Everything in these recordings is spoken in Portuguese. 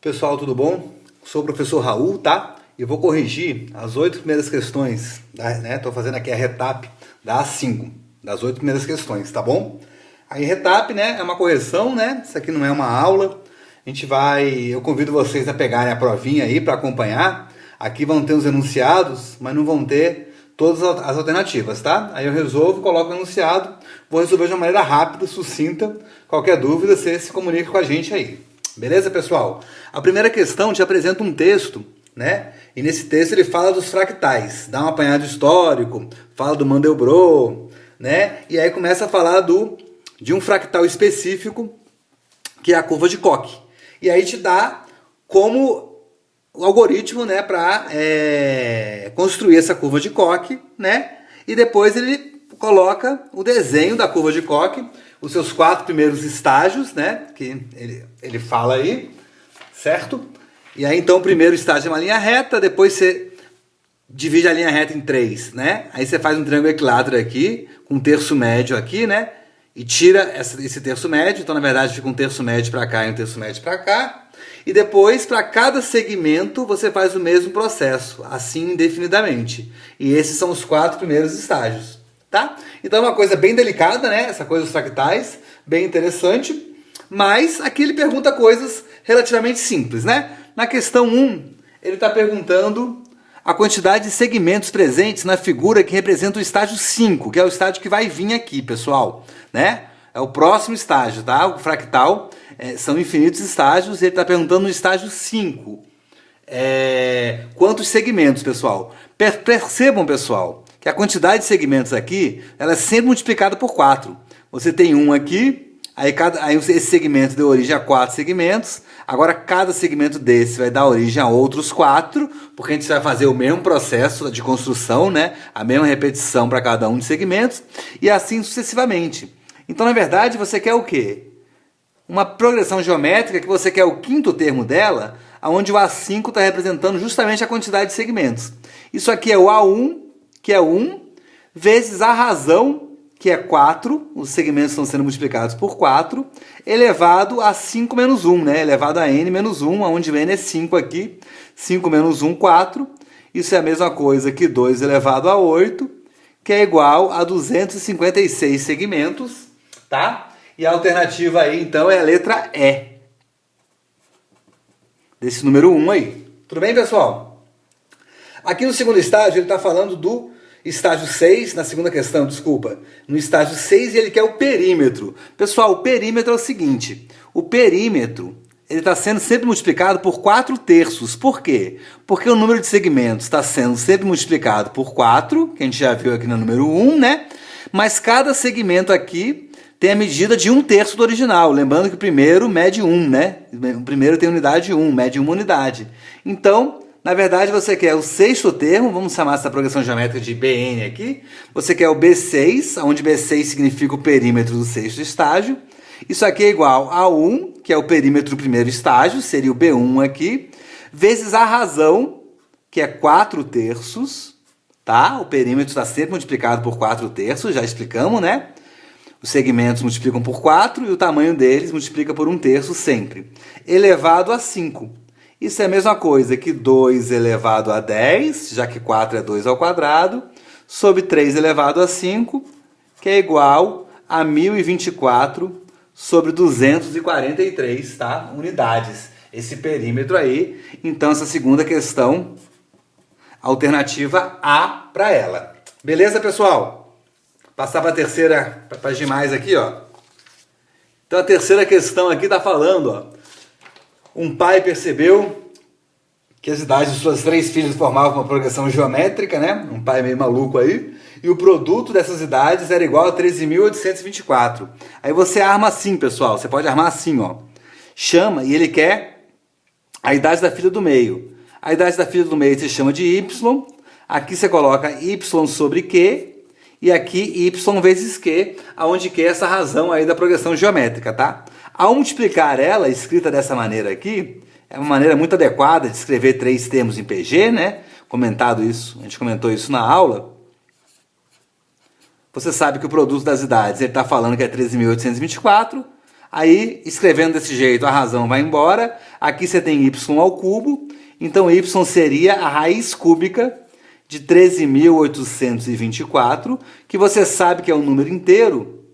Pessoal, tudo bom? Sou o professor Raul, tá? E vou corrigir as 8 primeiras questões, né? Tô fazendo aqui a retap da A5, das 8 primeiras questões, tá bom? Aí retap, né, é uma correção, né? Isso aqui não é uma aula. Eu convido vocês a pegarem a provinha aí para acompanhar. Aqui vão ter os enunciados, mas não vão ter todas as alternativas, tá? Aí eu resolvo, coloco o enunciado, vou resolver de uma maneira rápida, sucinta. Qualquer dúvida, você se comunica com a gente aí. Beleza, pessoal? A primeira questão te apresenta um texto, né? E nesse texto ele fala dos fractais, dá um apanhado histórico, fala do Mandelbrot, né? E aí começa a falar de um fractal específico, que é a curva de Koch. E aí te dá como o algoritmo, né, para construir essa curva de Koch, né? E depois ele coloca o desenho da curva de Koch, os seus 4 primeiros estágios, né, que ele fala aí, certo? E aí então o primeiro estágio é uma linha reta, depois você divide a linha reta em 3, né? Aí você faz um triângulo equilátero aqui, com um terço médio aqui, né? E tira esse terço médio, então na verdade fica um terço médio para cá e um terço médio para cá. E depois, para cada segmento, você faz o mesmo processo, assim indefinidamente. E esses são os 4 primeiros estágios, tá? Então é uma coisa bem delicada, né? Essa coisa dos fractais, bem interessante. Mas aqui ele pergunta coisas relativamente simples, né? Na questão 1, ele está perguntando a quantidade de segmentos presentes na figura que representa o estágio 5, que é o estágio que vai vir aqui, pessoal, né? É o próximo estágio, tá? O fractal são infinitos estágios e ele está perguntando no estágio 5. Quantos segmentos, pessoal? Percebam, pessoal, que a quantidade de segmentos aqui ela é sempre multiplicada por 4. Você tem um aqui, aí esse segmento deu origem a 4 segmentos. Agora cada segmento desse vai dar origem a outros 4, porque a gente vai fazer o mesmo processo de construção, né? A mesma repetição para cada um dos segmentos, e assim sucessivamente. Então, na verdade, você quer o quê? Uma progressão geométrica que você quer o 5º termo dela, onde o A5 está representando justamente a quantidade de segmentos. Isso aqui é o A1, que é 1, vezes a razão, que é 4, os segmentos estão sendo multiplicados por 4, elevado a 5 menos 1, né? Elevado a n menos 1, onde o n é 5 aqui, 5 menos 1, 4. Isso é a mesma coisa que 2 elevado a 8, que é igual a 256 segmentos, tá? E a alternativa aí, então, é a letra E. Desse número 1 aí. Tudo bem, pessoal? Aqui no segundo estágio, ele está falando do estágio 6, na segunda questão, desculpa. No estágio 6, ele quer o perímetro. Pessoal, o perímetro é o seguinte. O perímetro, ele está sendo sempre multiplicado por 4 terços. Por quê? Porque o número de segmentos está sendo sempre multiplicado por 4, que a gente já viu aqui no número 1, né? Mas cada segmento aqui tem a medida de 1/3 do original. Lembrando que o primeiro mede 1, né? O primeiro tem unidade 1, mede 1 unidade. Então, na verdade, você quer o 6º termo, vamos chamar essa progressão geométrica de BN aqui. Você quer o B6, onde B6 significa o perímetro do 6º estágio. Isso aqui é igual a 1, que é o perímetro do primeiro estágio, seria o B1 aqui, vezes a razão, que é 4 terços, tá? O perímetro está sempre multiplicado por 4 terços, já explicamos, né? Os segmentos multiplicam por 4 e o tamanho deles multiplica por 1/3 sempre. Elevado a 5. Isso é a mesma coisa que 2 elevado a 10, já que 4 é 2 ao quadrado, sobre 3 elevado a 5, que é igual a 1024 sobre 243, tá? Unidades. Esse perímetro aí. Então, essa segunda questão, alternativa A para ela. Beleza, pessoal? Passar para a terceira, para as demais aqui, ó. Então, a terceira questão aqui está falando, ó. Um pai percebeu que as idades de suas 3 filhas formavam uma progressão geométrica, né? Um pai meio maluco aí. E o produto dessas idades era igual a 13.824. Aí você arma assim, pessoal. Você pode armar assim, ó. Chama e ele quer a idade da filha do meio. A idade da filha do meio você chama de Y. Aqui você coloca Y sobre Q. E aqui Y vezes Q, onde Q é essa razão aí da progressão geométrica, tá? Ao multiplicar ela, escrita dessa maneira aqui, é uma maneira muito adequada de escrever 3 termos em PG, né? A gente comentou isso na aula. Você sabe que o produto das idades, ele está falando que é 13.824. Aí, escrevendo desse jeito, a razão vai embora. Aqui você tem y ao cubo. Então, y seria a raiz cúbica de 13.824, que você sabe que é um número inteiro.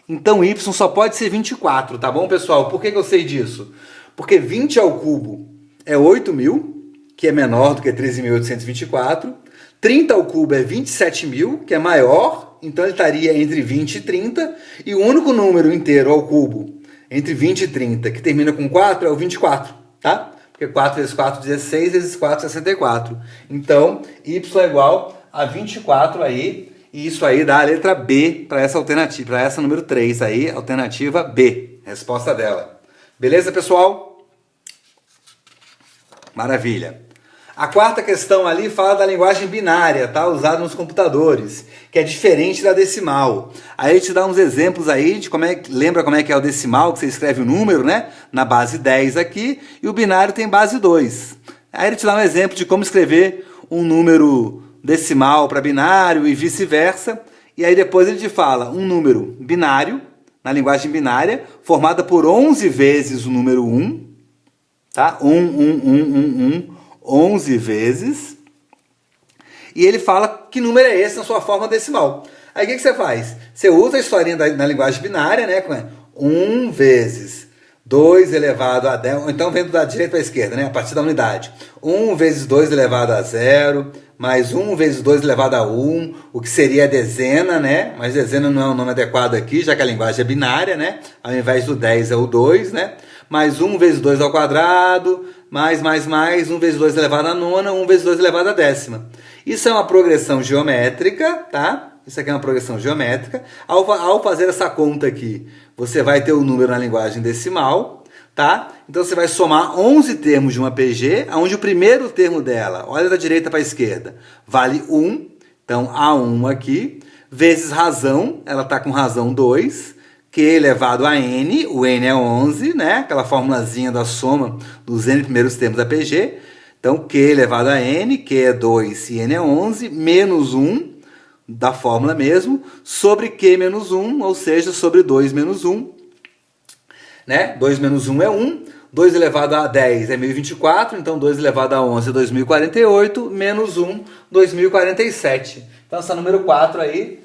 Então, y só pode ser 24, tá bom, pessoal? Por que eu sei disso? Porque 20 ao cubo é 8.000, que é menor do que 13.824. 30 ao cubo é 27.000, que é maior. Então, ele estaria entre 20 e 30. E o único número inteiro ao cubo entre 20 e 30 que termina com 4 é o 24, tá? Porque 4 vezes 4, 16, vezes 4, 64. Então, y é igual a 24 aí, e isso aí dá a letra B para essa alternativa, para essa número 3 aí, alternativa B, resposta dela. Beleza, pessoal? Maravilha. A quarta questão ali fala da linguagem binária, tá? Usada nos computadores, que é diferente da decimal. Aí ele te dá uns exemplos aí de lembra como é que é o decimal, que você escreve o número, né? Na base 10 aqui, e o binário tem base 2. Aí ele te dá um exemplo de como escrever um número decimal para binário e vice-versa. E aí depois ele te fala um número binário, na linguagem binária, formada por 11 vezes o número 1, tá? 11 vezes, e ele fala que número é esse na sua forma decimal. Aí o que você faz? Você usa a historinha na linguagem binária, né? 1 vezes 2 elevado a 10, ou então vendo da direita para a esquerda, né? A partir da unidade. 1 vezes 2 elevado a 0, mais 1 vezes 2 elevado a 1, o que seria a dezena, né? Mas dezena não é um nome adequado aqui, já que a linguagem é binária, né? Ao invés do 10 é o 2, né? Mais 1 vezes 2 ao quadrado, mais, 1 vezes 2 elevado a nona, 1 vezes 2 elevado a décima. Isso é uma progressão geométrica, tá? Isso aqui é uma progressão geométrica. Ao fazer essa conta aqui, você vai ter o número na linguagem decimal, tá? Então você vai somar 11 termos de uma PG, onde o primeiro termo dela, olha da direita para a esquerda, vale 1, então A1 aqui, vezes razão, ela está com razão 2, Q elevado a N, o N é 11, né? Aquela formulazinha da soma dos N primeiros termos da PG. Então, Q elevado a N, Q é 2 e N é 11, menos 1, da fórmula mesmo, sobre Q menos 1, ou seja, sobre 2 menos 1. Né? 2 menos 1 é 1, 2 elevado a 10 é 1024, então 2 elevado a 11 é 2048, menos 1, 2047. Então, essa número 4 aí,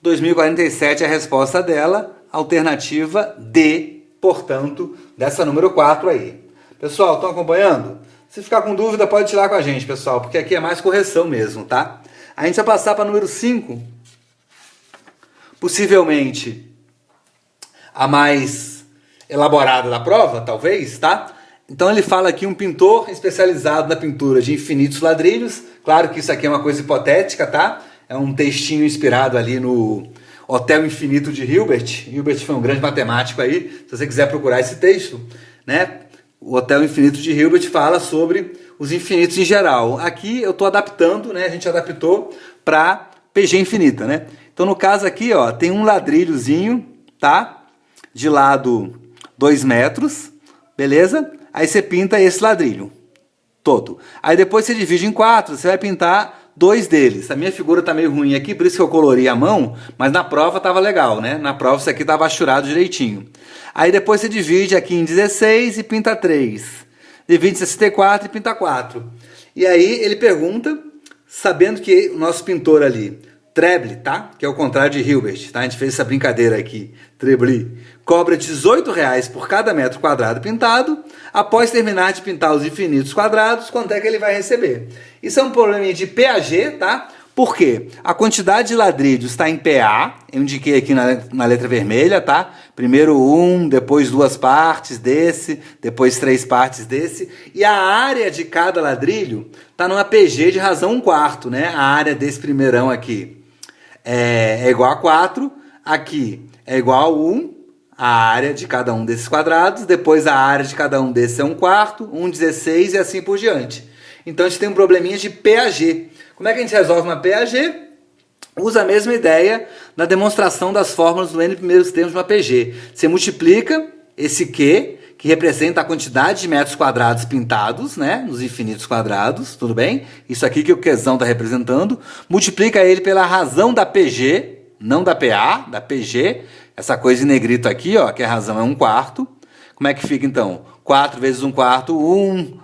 2047 é a resposta dela. Alternativa D, portanto, dessa número 4 aí. Pessoal, estão acompanhando? Se ficar com dúvida, pode tirar com a gente, pessoal, porque aqui é mais correção mesmo, tá? A gente vai passar para número 5, possivelmente a mais elaborada da prova, talvez, tá? Então ele fala aqui um pintor especializado na pintura de infinitos ladrilhos. Claro que isso aqui é uma coisa hipotética, tá? É um textinho inspirado ali no Hotel Infinito de Hilbert. Hilbert foi um grande matemático aí, se você quiser procurar esse texto, né? O Hotel Infinito de Hilbert fala sobre os infinitos em geral. Aqui eu estou adaptando, né? A gente adaptou para PG infinita, né? Então no caso aqui, ó, tem um ladrilhozinho, tá? De lado 2 metros, beleza? Aí você pinta esse ladrilho todo. Aí depois você divide em 4, você vai pintar 2 deles. A minha figura tá meio ruim aqui, por isso que eu colori a mão, mas na prova tava legal, né? Na prova isso aqui tava achurado direitinho. Aí depois você divide aqui em 16 e pinta 3. Divide em 64 e pinta 4. E aí ele pergunta, sabendo que o nosso pintor ali, Treble, tá? Que é o contrário de Hilbert, tá? A gente fez essa brincadeira aqui, Treble, cobra R$18 por cada metro quadrado pintado. Após terminar de pintar os infinitos quadrados, quanto é que ele vai receber? Isso é um probleminha de PAG, tá? Por quê? A quantidade de ladrilhos está em PA, eu indiquei aqui na letra vermelha, tá? Primeiro 1, depois 2 partes desse, depois 3 partes desse. E a área de cada ladrilho está numa PG de razão 1/4, né? A área desse primeirão aqui é igual a 4, aqui é igual a 1, a área de cada um desses quadrados, depois a área de cada um desses é 1/4, 1/16 e assim por diante. Então a gente tem um probleminha de PAG. Como é que a gente resolve uma PAG? Usa a mesma ideia na demonstração das fórmulas do N primeiros termos de uma PG. Você multiplica esse Q, que representa a quantidade de metros quadrados pintados, né, nos infinitos quadrados, tudo bem? Isso aqui que o Qzão está representando. Multiplica ele pela razão da PG, não da PA, da PG, essa coisa em negrito aqui, ó, que a razão é 1/4. Como é que fica então? 4 vezes 1/4, 1.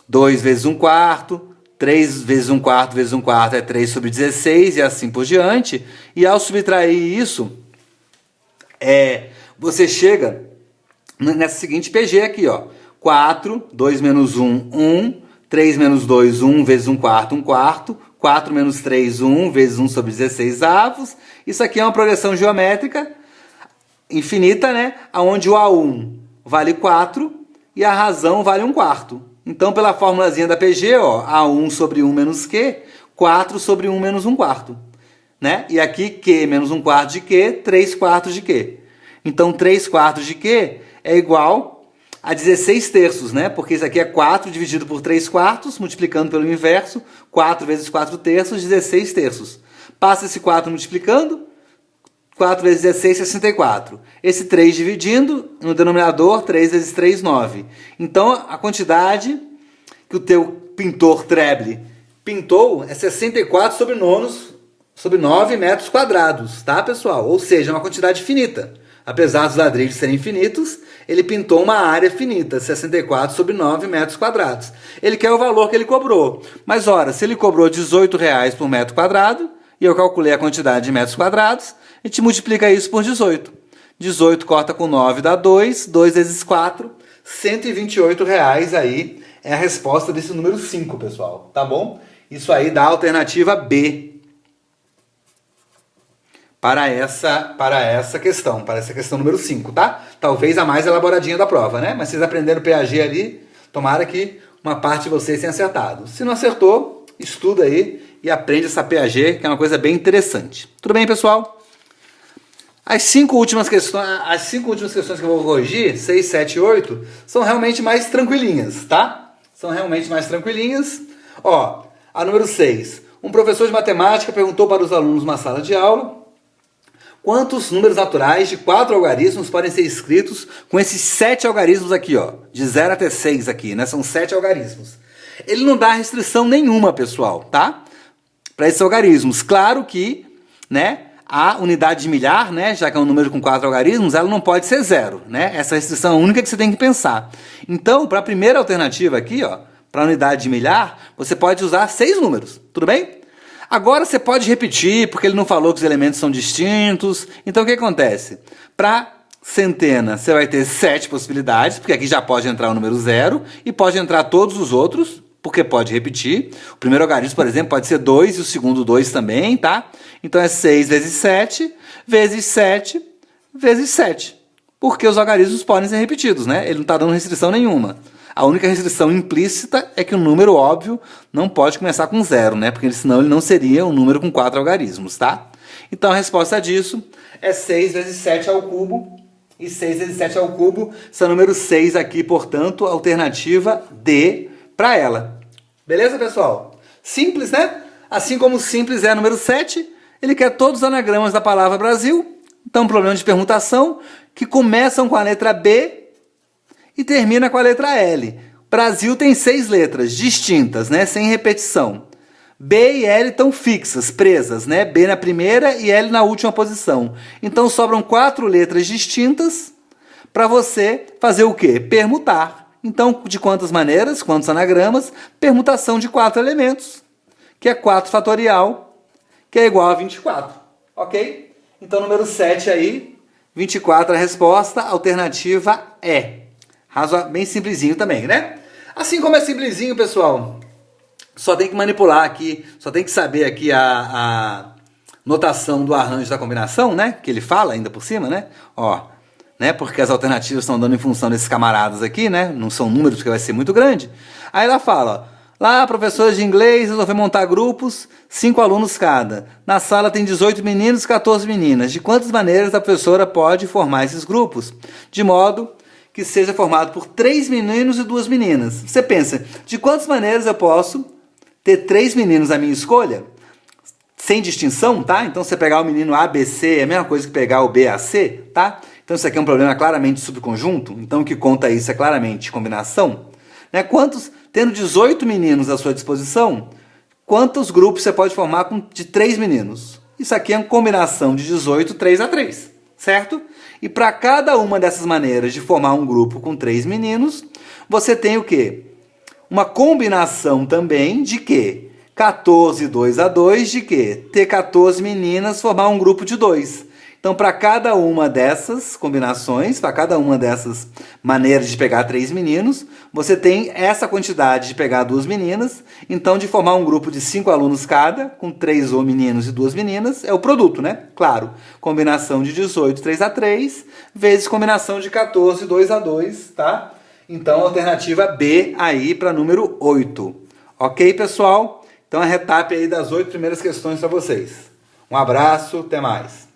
2 vezes 1/4. 3 vezes 1/4 vezes 1/4 é 3 sobre 16 e assim por diante. E ao subtrair isso, você chega nessa seguinte PG aqui, ó. 4, 2 menos 1, 1. 3 menos 2, 1 vezes 1/4, 1/4. 4 menos 3, 1 vezes 1 sobre 16 avos. Isso aqui é uma progressão geométrica infinita, né? Onde o A1 vale 4 e a razão vale 1/4. Então, pela formulazinha da PG, ó, A1 sobre 1 menos Q, 4 sobre 1 menos 1/4. Né? E aqui Q menos 1/4 de Q, 3/4 de Q. Então, 3/4 de Q é igual a 16 terços, né? Porque isso aqui é 4 dividido por 3/4, multiplicando pelo inverso, 4 vezes 4 terços, 16 terços. Passa esse 4 multiplicando, 4 vezes 16, 64. Esse 3 dividindo, no denominador, 3 vezes 3, 9. Então, a quantidade que o teu pintor Treble pintou é 64 sobre 9 metros quadrados, tá, pessoal? Ou seja, uma quantidade finita. Apesar dos ladrilhos serem infinitos, ele pintou uma área finita, 64 sobre 9 metros quadrados. Ele quer o valor que ele cobrou. Mas, ora, se ele cobrou R$18 por metro quadrado, e eu calculei a quantidade de metros quadrados, a gente multiplica isso por 18. 18 corta com 9 dá 2, 2 vezes 4, R$128 aí é a resposta desse número 5, pessoal. Tá bom? Isso aí dá a alternativa B. Para essa questão número 5, tá? Talvez a mais elaboradinha da prova, né? Mas vocês aprenderam o PAG ali, tomara que uma parte de vocês tenha acertado. Se não acertou, estuda aí e aprende essa PAG, que é uma coisa bem interessante. Tudo bem, pessoal? As 5 últimas questões que eu vou corrigir, 6, 7 e 8, são realmente mais tranquilinhas, tá? São realmente mais tranquilinhas. Ó, a número 6. Um professor de matemática perguntou para os alunos numa sala de aula quantos números naturais de 4 algarismos podem ser escritos com esses 7 algarismos aqui, ó, de 0 até 6 aqui, né? São 7 algarismos. Ele não dá restrição nenhuma, pessoal, tá? Para esses algarismos. Claro que, né, a unidade de milhar, né, já que é um número com 4 algarismos, ela não pode ser 0, né? Essa restrição é a única que você tem que pensar. Então, para a primeira alternativa aqui, ó, para a unidade de milhar, você pode usar 6 números, tudo bem? Agora você pode repetir, porque ele não falou que os elementos são distintos. Então o que acontece? Para centena, você vai ter 7 possibilidades, porque aqui já pode entrar o número 0, e pode entrar todos os outros, porque pode repetir. O primeiro algarismo, por exemplo, pode ser 2, e o segundo 2 também, tá? Então é 6 vezes 7, vezes 7, vezes 7. Porque os algarismos podem ser repetidos, né? Ele não está dando restrição nenhuma. A única restrição implícita é que o número, óbvio, não pode começar com 0, né? Porque senão ele não seria um número com 4 algarismos, tá? Então a resposta disso é 6 vezes 7 ao cubo. E 6 vezes 7 ao cubo são número 6 aqui, portanto, alternativa D para ela. Beleza, pessoal? Simples, né? Assim como simples é número 7, ele quer todos os anagramas da palavra Brasil. Então, problema de permutação que começam com a letra B e termina com a letra L. Brasil tem 6 letras distintas, né? Sem repetição. B e L estão fixas, presas, né? B na primeira e L na última posição. Então sobram 4 letras distintas para você fazer o quê? Permutar. Então, de quantas maneiras? Quantos anagramas? Permutação de 4 elementos, que é 4 fatorial, que é igual a 24. Ok? Então, número 7 aí, 24 a resposta, alternativa E. Bem simplesinho também, né? Assim como é simplesinho, pessoal, só tem que manipular aqui, só tem que saber aqui a notação do arranjo da combinação, né? Que ele fala ainda por cima, né? Ó, né? Porque as alternativas estão dando em função desses camaradas aqui, né? Não são números porque vai ser muito grande. Aí ela fala, ó, lá, professores de inglês resolveu montar grupos, 5 alunos cada. Na sala tem 18 meninos e 14 meninas. De quantas maneiras a professora pode formar esses grupos? De modo que seja formado por 3 meninos e 2 meninas. Você pensa, de quantas maneiras eu posso ter 3 meninos à minha escolha? Sem distinção, tá? Então, você pegar o menino A, B, C, é a mesma coisa que pegar o B, A, C, tá? Então, isso aqui é um problema claramente de subconjunto. Então, o que conta isso é claramente combinação. Né? Tendo 18 meninos à sua disposição, quantos grupos você pode formar de 3 meninos? Isso aqui é uma combinação de 18, 3 a 3. certo? E para cada uma dessas maneiras de formar um grupo com 3 meninos, você tem o quê? Uma combinação também de quê? 14, 2 a 2, de quê? Ter 14 meninas, formar um grupo de 2. Então, para cada uma dessas combinações, para cada uma dessas maneiras de pegar 3 meninos, você tem essa quantidade de pegar 2 meninas. Então, de formar um grupo de 5 alunos cada, com 3 meninos e 2 meninas, é o produto, né? Claro, combinação de 18, 3 a 3, vezes combinação de 14, 2 a 2, tá? Então, alternativa B aí para número 8. Ok, pessoal? Então, a retap aí das 8 primeiras questões para vocês. Um abraço, até mais.